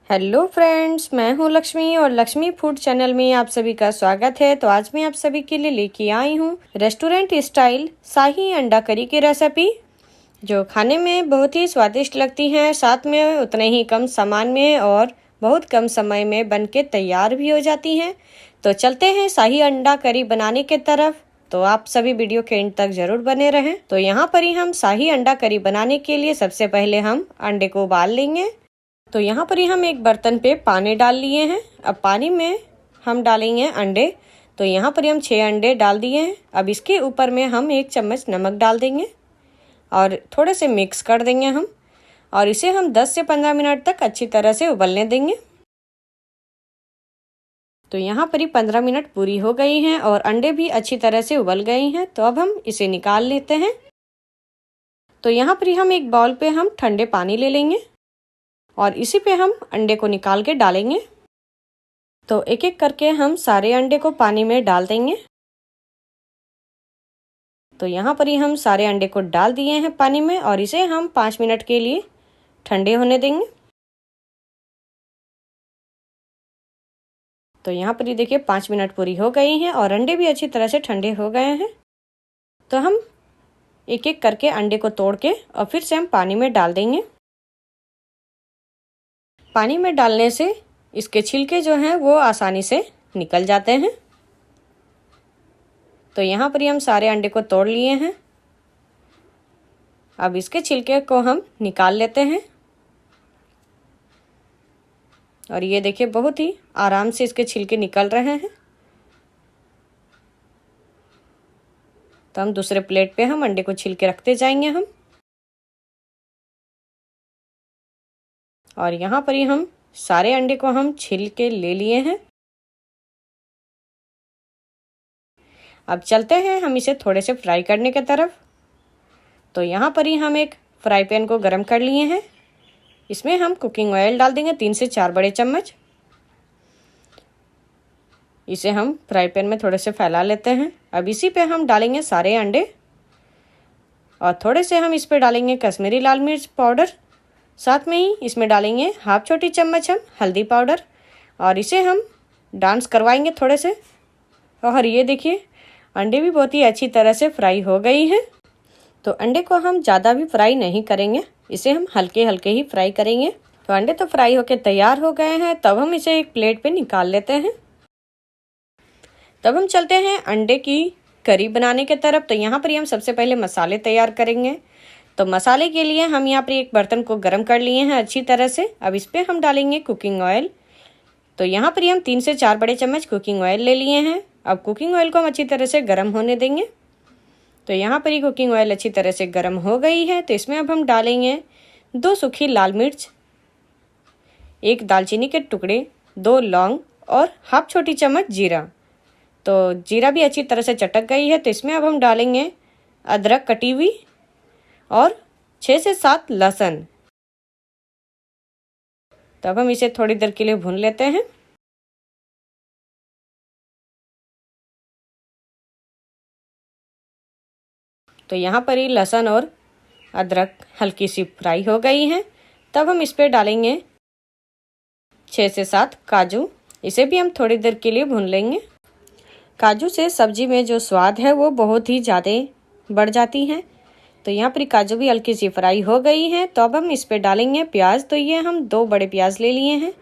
Hello friends, मैं हूँ लक्ष्मी और लक्ष्मी फूड चैनल में आप सभी का स्वागत है। तो आज मैं आप सभी के लिए लेके आई हूँ रेस्टोरेंट स्टाइल शाही अंडा करी की रेसिपी, जो खाने में बहुत ही स्वादिष्ट लगती है। साथ में उतने ही कम सामान में और बहुत कम समय में बनके तैयार भी हो जाती हैं। तो चलते हैं शाही अंडा करी बनाने के तरफ। तो आप सभी वीडियो के एंड तक जरूर बने रहें। तो यहाँ पर ही हम शाही अंडा करी बनाने के लिए सबसे पहले हम अंडे को उबाल लेंगे। तो यहाँ पर ही हम एक बर्तन पे पानी डाल लिए हैं। अब पानी में हम डालेंगे अंडे। तो यहाँ पर ही हम 6 अंडे डाल दिए हैं। अब इसके ऊपर में हम 1 चम्मच नमक डाल देंगे और थोड़े से मिक्स कर देंगे हम, और इसे हम 10 से 15 मिनट तक अच्छी तरह से उबलने देंगे। तो यहाँ पर ही 15 मिनट पूरी हो गई हैं और अंडे भी अच्छी तरह से उबल गए हैं। तो अब हम इसे निकाल लेते हैं। तो यहाँ पर ही हम एक बाउल पे हम ठंडे पानी ले लेंगे और इसी पे हम अंडे को निकाल के डालेंगे। तो एक एक करके हम सारे अंडे को पानी में डाल देंगे। तो यहाँ पर ही हम सारे अंडे को डाल दिए हैं पानी में और इसे हम 5 मिनट के लिए ठंडे होने देंगे। तो यहाँ पर ही देखिए 5 मिनट पूरी हो गई हैं और अंडे भी अच्छी तरह से ठंडे हो गए हैं। तो हम एक एक करके अंडे को तोड़ के और फिर से हम पानी में डाल देंगे। पानी में डालने से इसके छिलके जो हैं वो आसानी से निकल जाते हैं। तो यहाँ पर ही हम सारे अंडे को तोड़ लिए हैं। अब इसके छिलके को हम निकाल लेते हैं और ये देखिए बहुत ही आराम से इसके छिलके निकल रहे हैं। तो हम दूसरे प्लेट पे हम अंडे को छिलके रखते जाएंगे हम। और यहाँ पर ही हम सारे अंडे को हम छील के ले लिए हैं। अब चलते हैं हम इसे थोड़े से फ्राई करने की तरफ। तो यहाँ पर ही हम एक फ्राई पैन को गरम कर लिए हैं। इसमें हम कुकिंग ऑयल डाल देंगे 3 से 4 बड़े चम्मच। इसे हम फ्राई पैन में थोड़े से फैला लेते हैं। अब इसी पे हम डालेंगे सारे अंडे और थोड़े से हम इस पे डालेंगे कश्मीरी लाल मिर्च पाउडर। साथ में ही इसमें डालेंगे हाफ छोटी चम्मच हम हल्दी पाउडर और इसे हम डांस करवाएंगे थोड़े से। और ये देखिए अंडे भी बहुत ही अच्छी तरह से फ्राई हो गई हैं। तो अंडे को हम ज़्यादा भी फ्राई नहीं करेंगे, इसे हम हल्के हल्के ही फ्राई करेंगे। तो अंडे तो फ्राई होके तैयार हो गए हैं। तब हम इसे एक प्लेट पे निकाल लेते हैं। तब हम चलते हैं अंडे की करी बनाने की तरफ। तो यहाँ पर ही हम सबसे पहले मसाले तैयार करेंगे। तो मसाले के लिए हम यहाँ पर एक बर्तन को गर्म कर लिए हैं अच्छी तरह से। अब इस पर हम डालेंगे कुकिंग ऑयल। तो यहाँ पर ही हम 3 से 4 बड़े चम्मच कुकिंग ऑयल ले लिए हैं। अब कुकिंग ऑयल को हम अच्छी तरह से गर्म होने देंगे। तो यहाँ पर ही कुकिंग ऑयल अच्छी तरह से गर्म हो गई है। तो इसमें अब हम डालेंगे 2 सूखी लाल मिर्च, 1 दालचीनी के टुकड़े, 2 लौंग और हाफ छोटी चम्मच जीरा। तो जीरा भी अच्छी तरह से चटक गई है। तो इसमें अब हम डालेंगे अदरक कटी हुई और 6 से 7 लहसुन। तब हम इसे थोड़ी देर के लिए भून लेते हैं। तो यहाँ पर ही लहसुन और अदरक हल्की सी फ्राई हो गई हैं। तब हम इस पर डालेंगे 6 से 7 काजू। इसे भी हम थोड़ी देर के लिए भून लेंगे। काजू से सब्जी में जो स्वाद है वो बहुत ही ज़्यादा बढ़ जाती हैं। तो यहाँ पर काजू भी हल्की सी फ्राई हो गई हैं। तो अब हम इस पर डालेंगे प्याज। तो ये हम 2 बड़े प्याज ले लिए हैं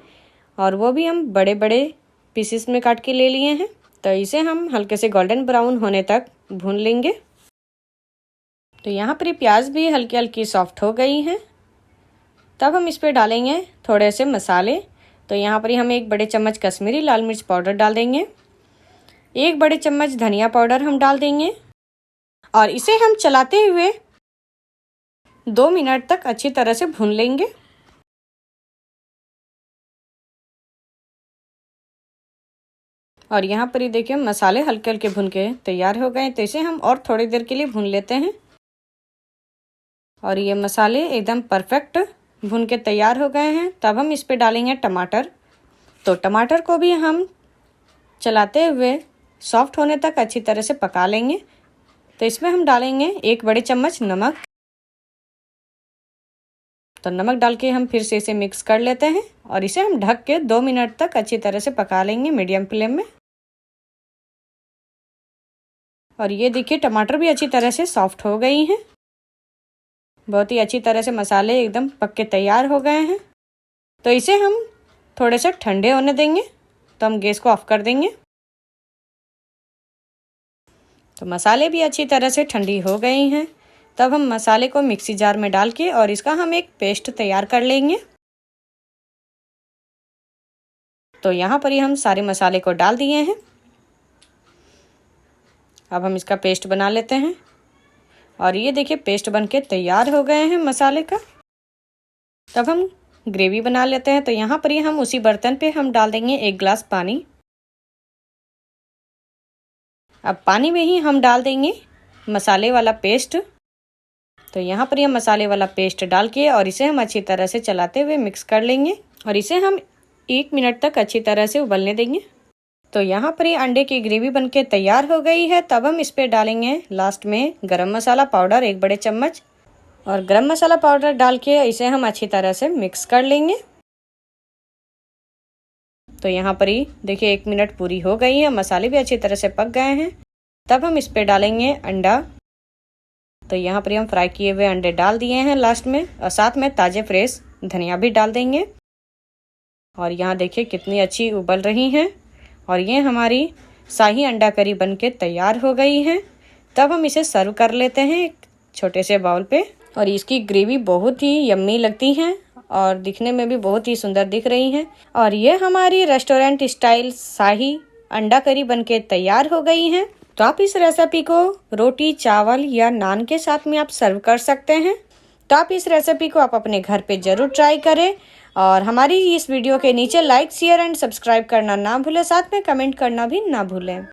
और वो भी हम बड़े बड़े पीसेस में काट के ले लिए हैं। तो इसे हम हल्के से गोल्डन ब्राउन होने तक भून लेंगे। तो यहाँ पर प्याज भी हल्की हल्की सॉफ्ट हो गई हैं। तब हम इस पर डालेंगे थोड़े से मसाले। तो यहाँ पर हम 1 बड़े चम्मच कश्मीरी लाल मिर्च पाउडर डाल देंगे, 1 बड़े चम्मच धनिया पाउडर हम डाल देंगे और इसे हम चलाते हुए 2 मिनट तक अच्छी तरह से भून लेंगे। और यहाँ पर ही देखिए मसाले हल्के हल्के भून के तैयार हो गए। तो इसे हम और थोड़ी देर के लिए भून लेते हैं। और ये मसाले एकदम परफेक्ट भून के तैयार हो गए हैं। तब हम इस पे डालेंगे टमाटर। तो टमाटर को भी हम चलाते हुए सॉफ्ट होने तक अच्छी तरह से पका लेंगे। तो इसमें हम डालेंगे 1 बड़े चम्मच नमक। तो नमक डाल के हम फिर से इसे मिक्स कर लेते हैं और इसे हम ढक के 2 मिनट तक अच्छी तरह से पका लेंगे मीडियम फ्लेम में। और ये देखिए टमाटर भी अच्छी तरह से सॉफ्ट हो गई हैं। बहुत ही अच्छी तरह से मसाले एकदम पक के तैयार हो गए हैं। तो इसे हम थोड़े से ठंडे होने देंगे। तो हम गैस को ऑफ कर देंगे। तो मसाले भी अच्छी तरह से ठंडी हो गई हैं। तब हम मसाले को मिक्सी जार में डाल के और इसका हम एक पेस्ट तैयार कर लेंगे। तो यहाँ पर ही हम सारे मसाले को डाल दिए हैं। अब हम इसका पेस्ट बना लेते हैं। और ये देखिए पेस्ट बनके तैयार हो गए हैं मसाले का। तब हम ग्रेवी बना लेते हैं। तो यहाँ पर ही हम उसी बर्तन पे हम डाल देंगे 1 गिलास पानी। अब पानी में ही हम डाल देंगे मसाले वाला पेस्ट। तो यहाँ पर हम मसाले वाला पेस्ट डाल के और इसे हम अच्छी तरह से चलाते हुए मिक्स कर लेंगे और इसे हम 1 मिनट तक अच्छी तरह से उबलने देंगे। तो यहाँ पर ये अंडे की ग्रेवी बनके तैयार हो गई है। तब हम इस पे डालेंगे लास्ट में गरम मसाला पाउडर 1 बड़े चम्मच और गरम मसाला पाउडर डाल के इसे हम अच्छी तरह से मिक्स कर लेंगे। तो यहाँ पर ही देखिए 1 मिनट पूरी हो गई है। मसाले भी अच्छी तरह से पक गए हैं। तब हम इस पे डालेंगे अंडा। तो यहाँ पर हम फ्राई किए हुए अंडे डाल दिए हैं लास्ट में और साथ में ताज़े फ्रेश धनिया भी डाल देंगे। और यहाँ देखिए कितनी अच्छी उबल रही हैं और ये हमारी शाही अंडा करी बनके तैयार हो गई है। तब हम इसे सर्व कर लेते हैं एक छोटे से बाउल पे। और इसकी ग्रेवी बहुत ही यम्मी लगती है और दिखने में भी बहुत ही सुंदर दिख रही है। और ये हमारी रेस्टोरेंट स्टाइल शाही अंडा करी बनके तैयार हो गई है। तो आप इस रेसिपी को रोटी चावल या नान के साथ में आप सर्व कर सकते हैं। तो आप इस रेसिपी को आप अपने घर पे ज़रूर ट्राई करें और हमारी इस वीडियो के नीचे लाइक शेयर एंड सब्सक्राइब करना ना भूलें, साथ में कमेंट करना भी ना भूलें।